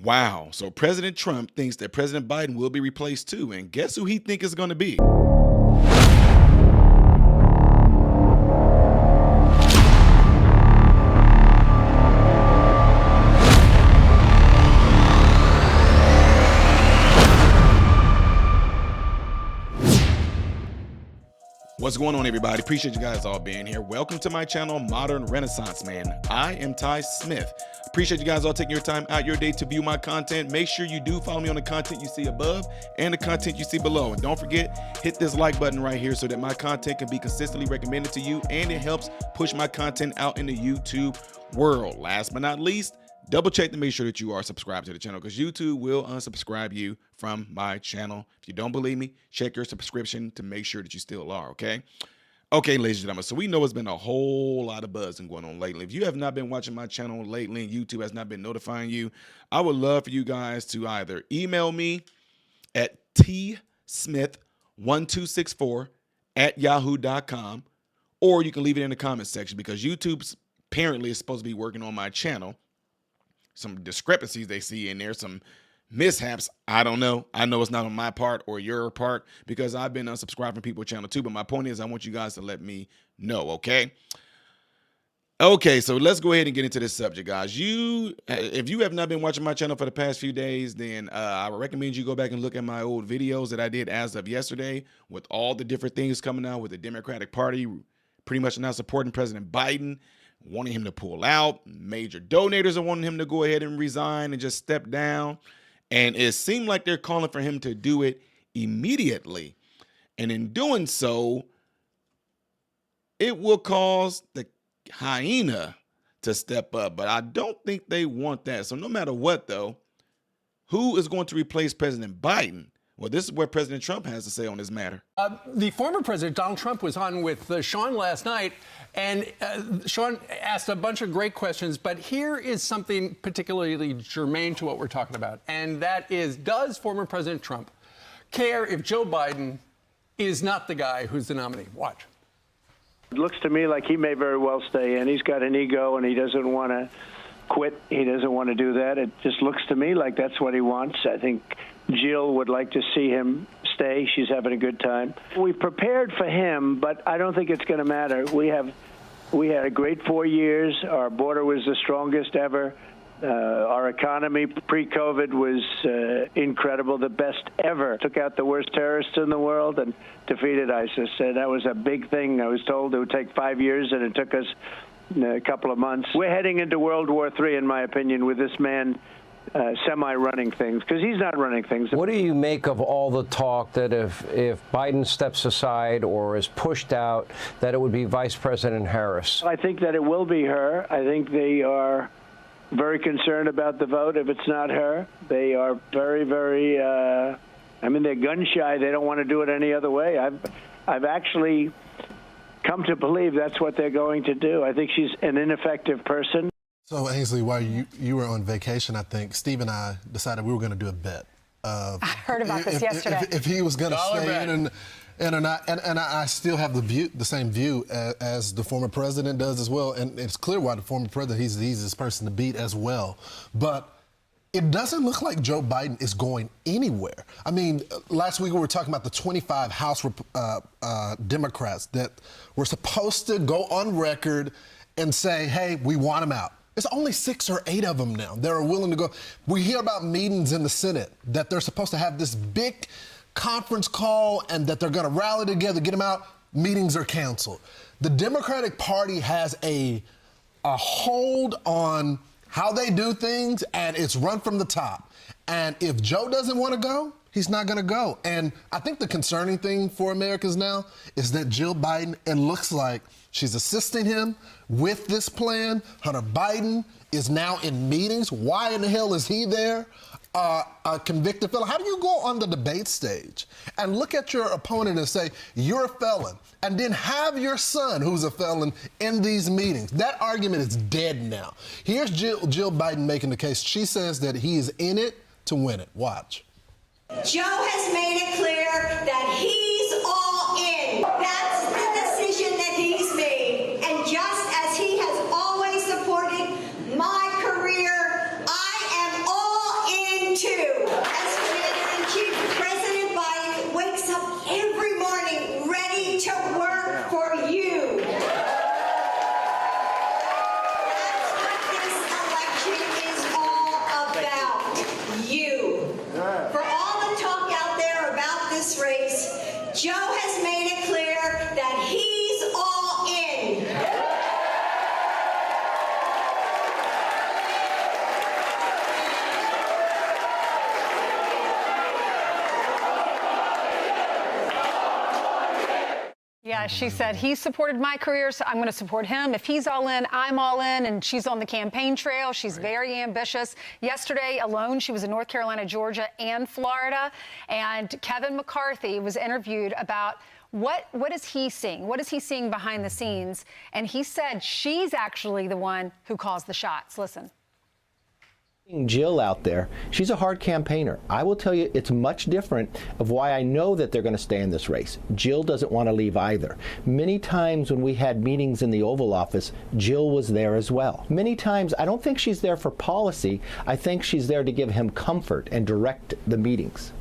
Wow. So President Trump thinks that President Biden will be replaced too. And guess who he thinks is going to be? What's going on, everybody? Appreciate you guys all being here. Welcome to my channel, Modern Renaissance Man. I am Ty Smith. Appreciate you guys all taking your time out your day to view my content. Make sure you do follow me on the content you see above and the content you see below. And don't forget, hit this like button right here so that my content can be consistently recommended to you, and it helps push my content out in the YouTube world. Last but not least, double check to make sure that you are subscribed to the channel, because YouTube will unsubscribe you from my channel. If you don't believe me, check your subscription to make sure that you still are, okay? Okay, ladies and gentlemen, so we know it's been a whole lot of buzzing going on lately. If you have not been watching my channel lately and YouTube has not been notifying you, I would love for you guys to either email me at tsmith1264@yahoo.com, or you can leave it in the comment section, because YouTube's apparently is supposed to be working on my channel. Some discrepancies they see in there, some mishaps. I don't know. I know it's not on my part or your part, because I've been unsubscribed from people's channel too. But my point is, I want you guys to let me know, okay? Okay, so let's go ahead and get into this subject, guys. If you have not been watching my channel for the past few days, then I would recommend you go back and look at my old videos that I did as of yesterday, with all the different things coming out with the Democratic Party pretty much not supporting President Biden, wanting him to pull out. Major donators are wanting him to go ahead and resign and just step down. And it seemed like they're calling for him to do it immediately. And in doing so, it will cause the hyena to step up. But I don't think they want that. So no matter what, though, who is going to replace President Biden? Well, this is what President Trump has to say on this matter. The former president, Donald Trump, was on with Sean last night, and Sean asked a bunch of great questions, but here is something particularly germane to what we're talking about, and that is, does former President Trump care if Joe Biden is not the guy who's the nominee? Watch. It looks to me like he may very well stay in. He's got an ego, and he doesn't want to quit. He doesn't want to do that. It just looks to me like that's what he wants. I think Jill would like to see him stay. She's having a good time. We prepared for him, but I don't think it's going to matter. We had a great 4 years. Our border was the strongest ever. Our economy pre-COVID was incredible, the best ever. Took out the worst terrorists in the world and defeated ISIS. That was a big thing. I was told it would take 5 years, and it took us a couple of months. We're heading into World War III, in my opinion, with this man semi-running things, because he's not running things. What do you make of all the talk that if Biden steps aside or is pushed out, that it would be Vice President Harris? I think that it will be her. I think they are very concerned about the vote if it's not her. They are very, very, they're gun shy. They don't want to do it any other way. I've actually come to believe that's what they're going to do. I think she's an ineffective person. So, Ainsley, while you were on vacation, I think Steve and I decided we were going to do a bet. I heard about this yesterday. If he was going to stay in or not, and I still have the same view as the former president does as well. And it's clear why the former president, he's the easiest person to beat as well. But it doesn't look like Joe Biden is going anywhere. I mean, last week we were talking about the 25 House Democrats that were supposed to go on record and say, hey, we want him out. There's only 6 or 8 of them now that are willing to go. We hear about meetings in the Senate that they're supposed to have this big conference call and that they're going to rally together, get them out. Meetings are canceled. The Democratic Party has a hold on how they do things, and it's run from the top. And if Joe doesn't want to go, he's not going to go. And I think the concerning thing for Americans now is that Jill Biden, it looks like she's assisting him with this plan. Hunter Biden is now in meetings. Why in the hell is he there? A convicted felon. How do you go on the debate stage and look at your opponent and say, you're a felon, and then have your son, who's a felon, in these meetings? That argument is dead now. Here's Jill Biden making the case. She says that he is in it to win it. Watch. Joe has made it clear that he's all in. That's the decision that he's made. And just as he has always supported my career, I am all For all the talk out there about this race, Joe has made it clear that he's all in. Yeah, she said he supported my career, so I'm going to support him. If he's all in, I'm all in. And she's on the campaign trail. She's very ambitious. Yesterday alone, she was in North Carolina, Georgia, and Florida. And Kevin McCarthy was interviewed about what is he seeing? What is he seeing behind the scenes? And he said she's actually the one who calls the shots. Listen. Jill out there, she's a hard campaigner. I will tell you, it's much different of why I know that they're going to stay in this race. Jill doesn't want to leave either. Many times when we had meetings in the Oval Office, Jill was there as well. Many times, I don't think she's there for policy. I think she's there to give him comfort and direct the meetings.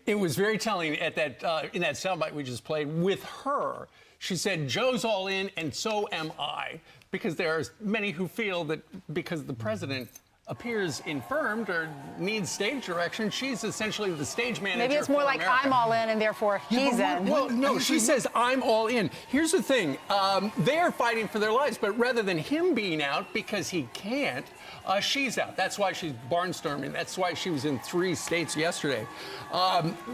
It was very telling at that in that soundbite we just played with her. She said, Joe's all in, and so am I, because there are many who feel that because the president appears infirmed or needs stage direction, she's essentially the stage manager. Maybe it's more for like America. I'm all in and therefore he's in. Well, no, she says I'm all in. Here's the thing. They are fighting for their lives, but rather than him being out because he can't, she's out. That's why she's barnstorming. That's why she was in 3 states yesterday.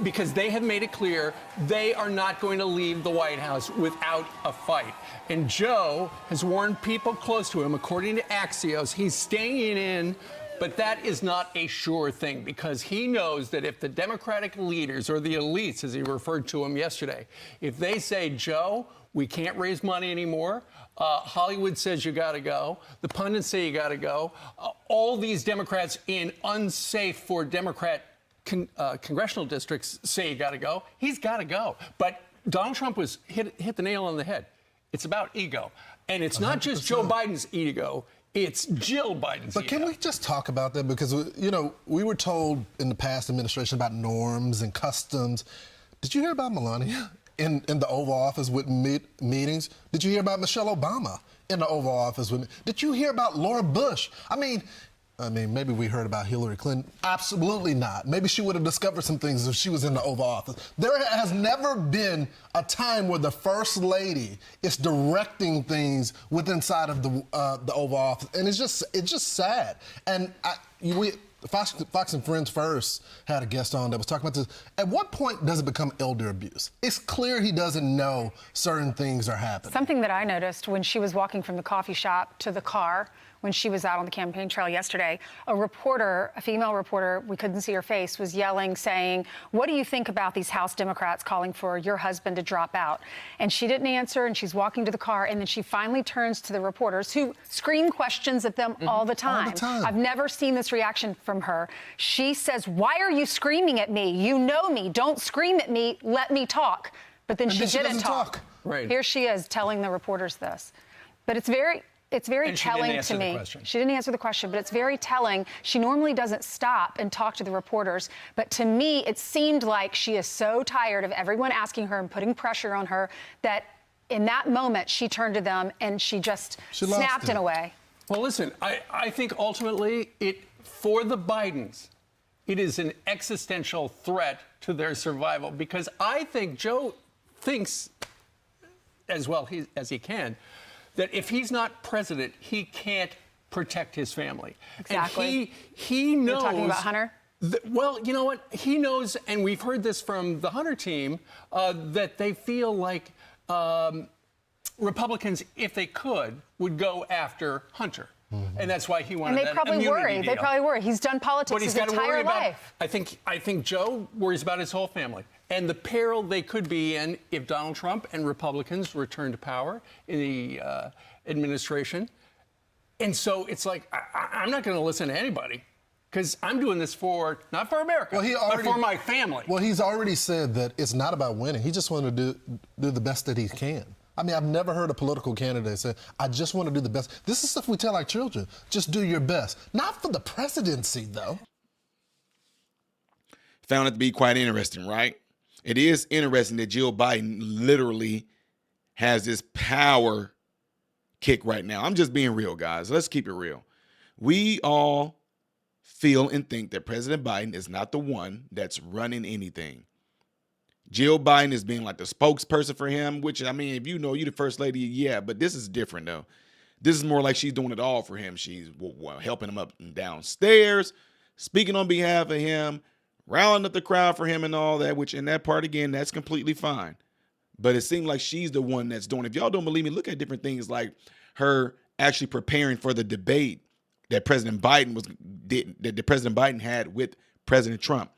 Because they have made it clear they are not going to leave the White House without a fight. And Joe has warned people close to him, according to Axios, he's staying in. But that is not a sure thing, because he knows that if the Democratic leaders, or the elites, as he referred to them yesterday, if they say, Joe, we can't raise money anymore, Hollywood says you got to go, the pundits say you got to go, all these Democrats in unsafe for Democrat congressional districts say you got to go, he's got to go. But Donald Trump was hit the nail on the head. It's about ego. And it's not just Joe Biden's ego. It's Jill Biden's. But can we just talk about that? Because, you know, we were told in the past administration about norms and customs. Did you hear about Melania in the Oval Office with meetings? Did you hear about Michelle Obama in the Oval Office with? Did you hear about Laura Bush? I mean, maybe we heard about Hillary Clinton. Absolutely not. Maybe she would have discovered some things if she was in the Oval Office. There has never been a time where the First Lady is directing things inside of the Oval Office, and it's just sad. And Fox and Friends First had a guest on that was talking about this. At what point does it become elder abuse? It's clear he doesn't know certain things are happening. Something that I noticed when she was walking from the coffee shop to the car, when she was out on the campaign trail yesterday, a female reporter, we couldn't see her face, was yelling, saying, what do you think about these House Democrats calling for your husband to drop out? And she didn't answer, and she's walking to the car, and then she finally turns to the reporters, who scream questions at them all the time. All the time. I've never seen this reaction from her. She says, why are you screaming at me? You know me. Don't scream at me. Let me talk. But then she didn't talk. Right. Here she is telling the reporters this. But it's very telling to me. She didn't answer the question, but it's very telling. She normally doesn't stop and talk to the reporters, but to me, it seemed like she is so tired of everyone asking her and putting pressure on her that in that moment, she turned to them and she snapped in a way. Well, listen, I think ultimately for the Bidens, it is an existential threat to their survival, because I think Joe thinks, as well as he can, that if he's not president, he can't protect his family. Exactly. And he knows. You're talking about Hunter? Well, you know what? He knows, and we've heard this from the Hunter team, that they feel like Republicans, if they could, would go after Hunter. Mm-hmm. And that's why he wanted that immunity deal. They probably worry. He's done politics his entire life. I think Joe worries about his whole family and the peril they could be in if Donald Trump and Republicans return to power in the administration. And so it's like, I'm not going to listen to anybody, because I'm doing this not for America, but for my family. Well, he's already said that it's not about winning. He just wanted to do the best that he can. I mean, I've never heard a political candidate say, I just want to do the best. This is stuff we tell our children. Just do your best. Not for the presidency, though. Found it to be quite interesting, right? It is interesting that Jill Biden literally has this power kick right now. I'm just being real, guys. Let's keep it real. We all feel and think that President Biden is not the one that's running anything. Jill Biden is being like the spokesperson for him, which, I mean, if you know you the first lady, yeah, but this is different though. This is more like she's doing it all for him. She's helping him up and downstairs, speaking on behalf of him, rallying up the crowd for him and all that, which in that part, again, that's completely fine. But it seemed like she's the one that's doing it. If y'all don't believe me, look at different things like her actually preparing for the debate that President Biden had with President Trump.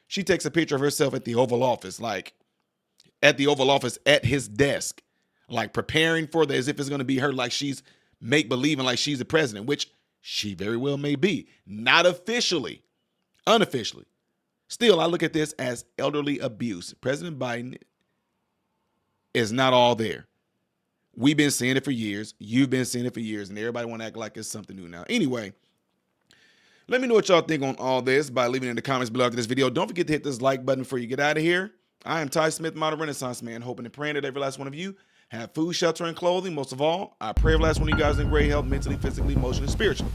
She takes a picture of herself at the Oval Office, like at the Oval Office at his desk, like preparing for as if it's going to be her, like she's make-believing like she's the president, which she very well may be. Not officially, unofficially. Still, I look at this as elderly abuse. President Biden is not all there. We've been seeing it for years. You've been seeing it for years, and everybody want to act like it's something new now. Anyway, let me know what y'all think on all this by leaving it in the comments below after this video. Don't forget to hit this like button before you get out of here. I am Ty Smith, modern Renaissance man, hoping and praying that every last one of you have food, shelter, and clothing. Most of all, I pray every last one of you guys in great health, mentally, physically, emotionally, spiritually.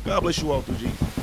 God bless you all through Jesus.